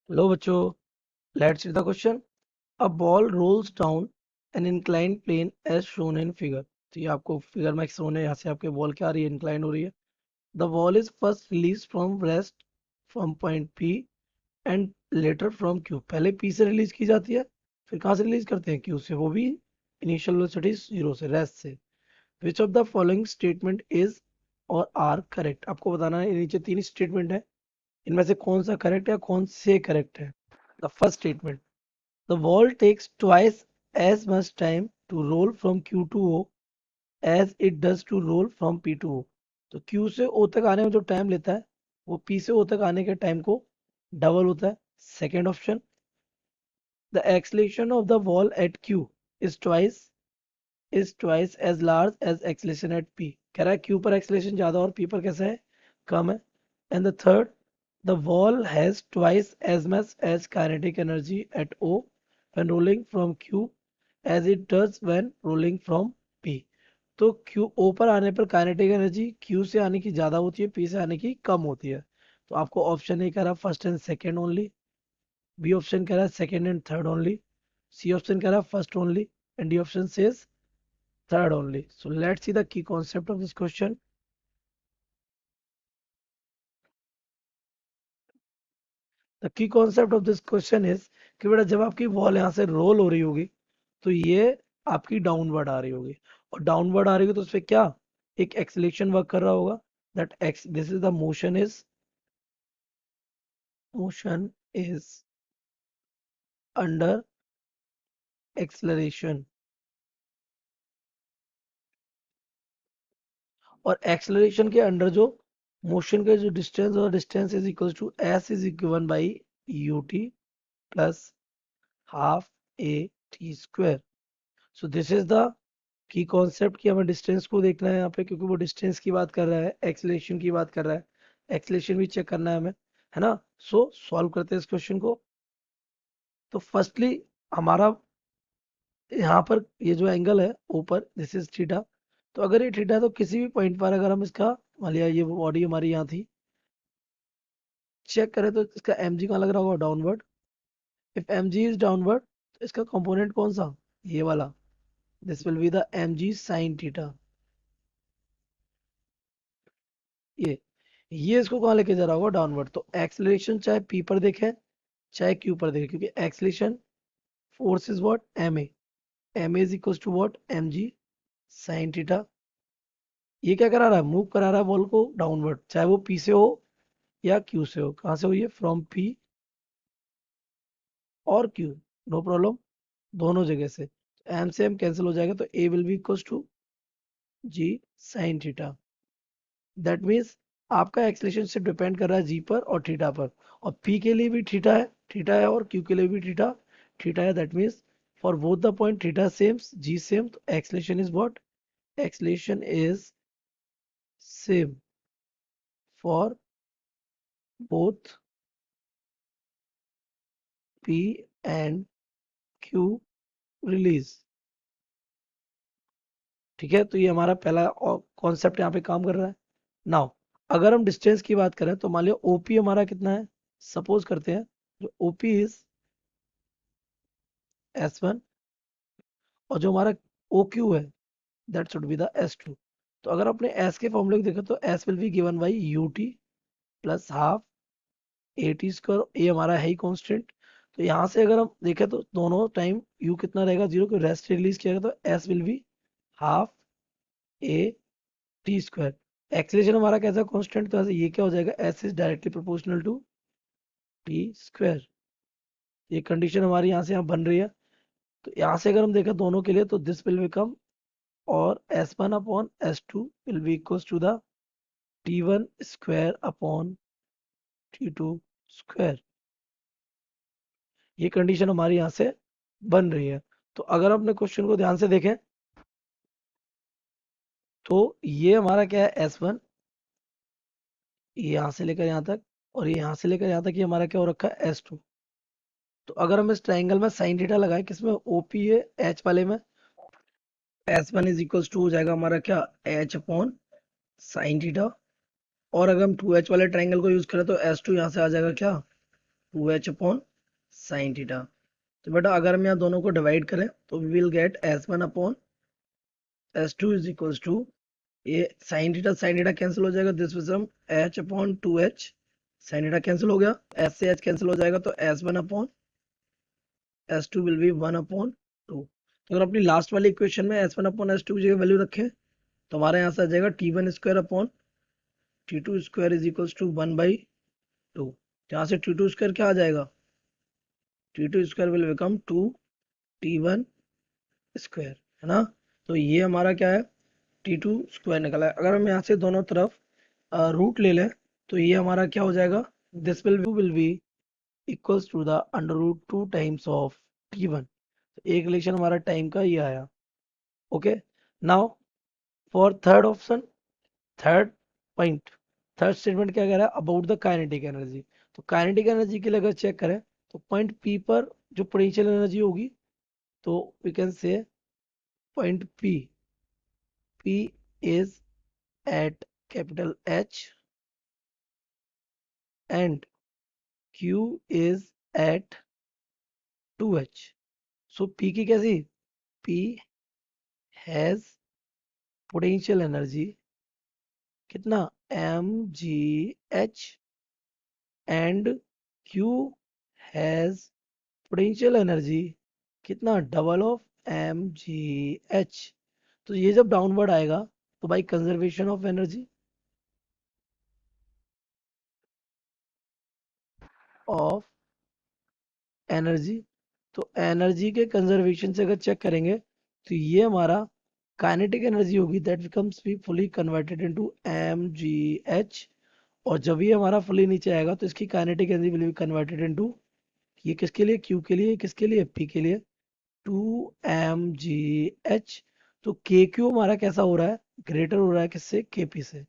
Hello बच्चों, let's see the question. A ball rolls down an inclined plane as shown in figure. तो ये आपको figure में shown है, यहाँ से आपके बॉल क्या आ रही है, इंक्लाइन हो रही है। The ball is first release from rest from point P and later from Q. पहले पी से रिलीज की जाती है, फिर कहाँ से रिलीज करते हैं, क्यू से, वो भी इनिशियल वेलोसिटी जीरो से, रेस्ट से। Which of the following statement is और आर करेक्ट। आपको बताना है, ये नीचे तीन स्टेटमेंट है, इनमें से कौन सा करेक्ट है, कौन से करेक्ट है। The first statement, the ball takes twice as much time to roll from Q to O as it does to roll from P to O। तो Q से O तक आने में जो टाइम लेता है, वो P से O तक आने के टाइम को डबल होता है। Second option, the acceleration of the ball at Q is twice as large as acceleration at P। कह रहा है Q पर acceleration ज्यादा और P पर कैसा है, कम है। And the third, the ball has twice as much as kinetic energy at O when rolling from Q as it does when rolling from P। तो Q O पर आने पर काइनेटिक एनर्जी Q से आने की ज्यादा होती है, P से आने की कम होती है। तो आपको ऑप्शन ए कह रहा है first and second only, B option कह रहा है second and third only, C option कह रहा है first only, and D option says third only. So let's see the key concept of this question. The key concept of this question is कि बेटा जब आपकी बॉल यहाँ से role हो रही होगी तो ये आपकी डाउनवर्ड आ रही होगी, और डाउनवर्ड आ रही होगी तो उस पर क्या, एक एक्सेलेरेशन वर्क कर रहा होगा। That x this is the motion is under acceleration. और एक्सेलरेशन के अंडर जो मोशन का जो डिस्टेंस, और distance is equal to S is given by u t plus half a t square. So this is the key concept कि हमें distance को देखना है यहाँ पे, क्योंकि वो डिस्टेंस की बात कर रहा है, एक्सेलरेशन की बात कर रहा है, एक्सेलरेशन भी चेक करना है हमें, है ना। सो सॉल्व करते हैं इस क्वेश्चन को। तो फर्स्टली हमारा यहाँ पर ये जो एंगल है ऊपर, दिस इज थीटा। तो अगर ये थीटा है तो किसी भी पॉइंट पर अगर हम इसका, मान लिया ये बॉडी हमारी यहाँ थी, चेक करें तो इसका एम जी कहाँ लग रहा होगा, downward. If m g is downward तो इसका कंपोनेंट कौन सा, ये वाला, this will be the m g sine theta. ये ये इसको कहाँ लेके जा रहा होगा, डाउनवर्ड। तो एक्सेलरेशन चाहे पी पर देखें चाहे क्यू पर देखें, क्योंकि acceleration force is what, m a is equal to what, m g sine theta. ये क्या करा रहा है, मूव करा रहा है बॉल को डाउनवर्ड, चाहे वो पी से हो या क्यू से हो। कहाँ से हुई है, फ्रॉम पी और क्यू, नो प्रॉब्लम, दोनों जगह से। एम से एम कैंसिल हो जाएगा, तो a will be equal to g sine theta. That means आपका एक्सेलरेशन सिर्फ डिपेंड कर रहा है जी पर और थीटा पर, और पी के लिए भी थीटा है और क्यू के लिए भी थीटा है। That means for both the point theta same g same, तो acceleration is what, acceleration is same for both P and Q release. ठीक है, तो ये हमारा पहला कॉन्सेप्ट यहाँ पे काम कर रहा है। नाउ अगर हम डिस्टेंस की बात करें तो मान लियो ओपी हमारा कितना है, सपोज करते हैं जो ओपी इज S1, और जो हमारा ओ क्यू है that should be the S2। तो अगर अपने S के फॉर्मूले को देखें तो S will be given by u t plus half a t square, a हमारा है ही कॉन्स्टेंट। तो यहाँ से अगर हम देखें तो दोनों टाइम यू कितना रहेगा, जीरो, को रेस्ट रिलीज किया तो S will be half a t square. Acceleration हमारा कैसा कॉन्स्टेंट, तो ये क्या हो जाएगा, S is directly proportional to t square. ये कंडीशन हमारी यहाँ से यहाँ बन रही है। तो यहाँ से अगर हम देखें दोनों के लिए तो दिस विल बिकम, और S1 upon S2 will be equal to the T1 square upon T2 square. ये कंडीशन हमारी यहाँ से बन रही है। तो अगर अपने क्वेश्चन को ध्यान से देखें तो ये हमारा क्या है, S1, ये यहाँ से लेकर यहाँ तक, और ये यहाँ से लेकर यहाँ तक, ये हमारा क्या हो रखा है, S2। तो अगर हम इस ट्राइंगल में साइन थीटा लगाएं, किसमें, ओपी है एच वाले में, S1 इज इक्वल टू हो जाएगा हमारा क्या, एच अपॉन साइन थीटा। और अगर हम 2H वाले ट्राइंगल को यूज करें तो S2 यहाँ से आ जाएगा क्या, 2h अपॉन साइन थीटा। तो बेटा अगर हम यहाँ दोनों को डिवाइड करें तो we will get S1 upon S2 is equals to, ये साइन थीटा कैंसिल हो जाएगा, this will h upon 2h, sine theta cancel हो गया, s से h कैंसिल हो जाएगा तो S1 upon S2 will B 1 upon 2। तो अगर अपनी लास्ट वाली इक्वेशन में S1 अपॉन S2 की जगह वैल्यू रखें तो हमारे यहाँ से आ जाएगा T1 square upon T2 square is equals to 1/2। यहाँ से T2 स्क्वायर क्या आ जाएगा, T2 square will become 2T1 square, है ना। तो ये हमारा क्या है, T2 स्क्वायर निकला है। अगर हम यहाँ से दोनों तरफ रूट ले लें तो ये हमारा क्या हो जाएगा, this will be equals to the under root 2 times of T1। तो एक रिलेशन हमारा टाइम का ये आया। Okay, now for third option, third point, third statement क्या कह रहा है, अबाउट द काइनेटिक एनर्जी। तो काइनेटिक एनर्जी के लिए अगर चेक करें तो पॉइंट पी पर जो पोटेंशियल एनर्जी होगी, तो we can say point P is at capital H and Q is at 2h। So P की कैसी, P has potential energy कितना, mgh, and Q has potential energy कितना, डबल ऑफ mgh। तो ये जब downward आएगा तो भाई कंजर्वेशन ऑफ एनर्जी, तो एनर्जी के कंजर्वेशन से अगर चेक करेंगे तो ये हमारा काइनेटिक एनर्जी होगी, that becomes be fully converted into mgh। और जब ये हमारा फुली नीचे आएगा तो इसकी kinetic energy will be converted into, ये किसके लिए, Q के लिए, किसके लिए, P के लिए, 2mgh। तो KQ हमारा कैसा हो रहा है, ग्रेटर हो रहा है किससे, KP से।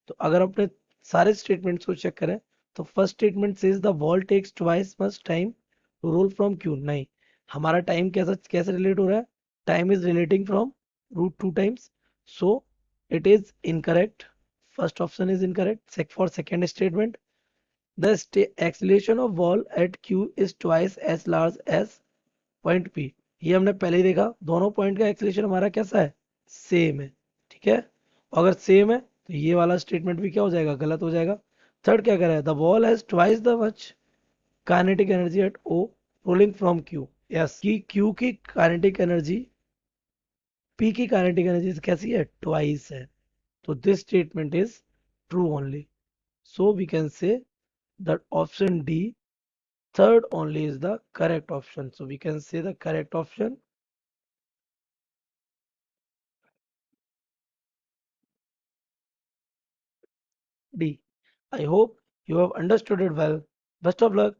तो अगर अपने सारे स्टेटमेंट्स को चेक करें तो first statement says the ball takes twice much time to roll from Q. नहीं, हमारा टाइम कैसा कैसे रिलेट हो रहा है, time is relating from root 2 times, so it is incorrect, first option is incorrect. For second statement, the acceleration of ball at Q is twice as large as point P. ये हमने पहले ही देखा, दोनों point का acceleration हमारा कैसा है, same है, ठीक है। अगर सेम है तो ये वाला स्टेटमेंट भी क्या हो जाएगा, गलत हो जाएगा। थर्ड क्या कह रहा है, the ball has twice the much kinetic energy at O rolling from Q. Yes, कि क्यू की काइनेटिक एनर्जी पी की काइनेटिक एनर्जी कैसी है, ट्वाइस है। तो this statement is true only, so we can say that option D, third only is the correct option. So we can say the correct option D. I hope you have understood it well. Best of luck.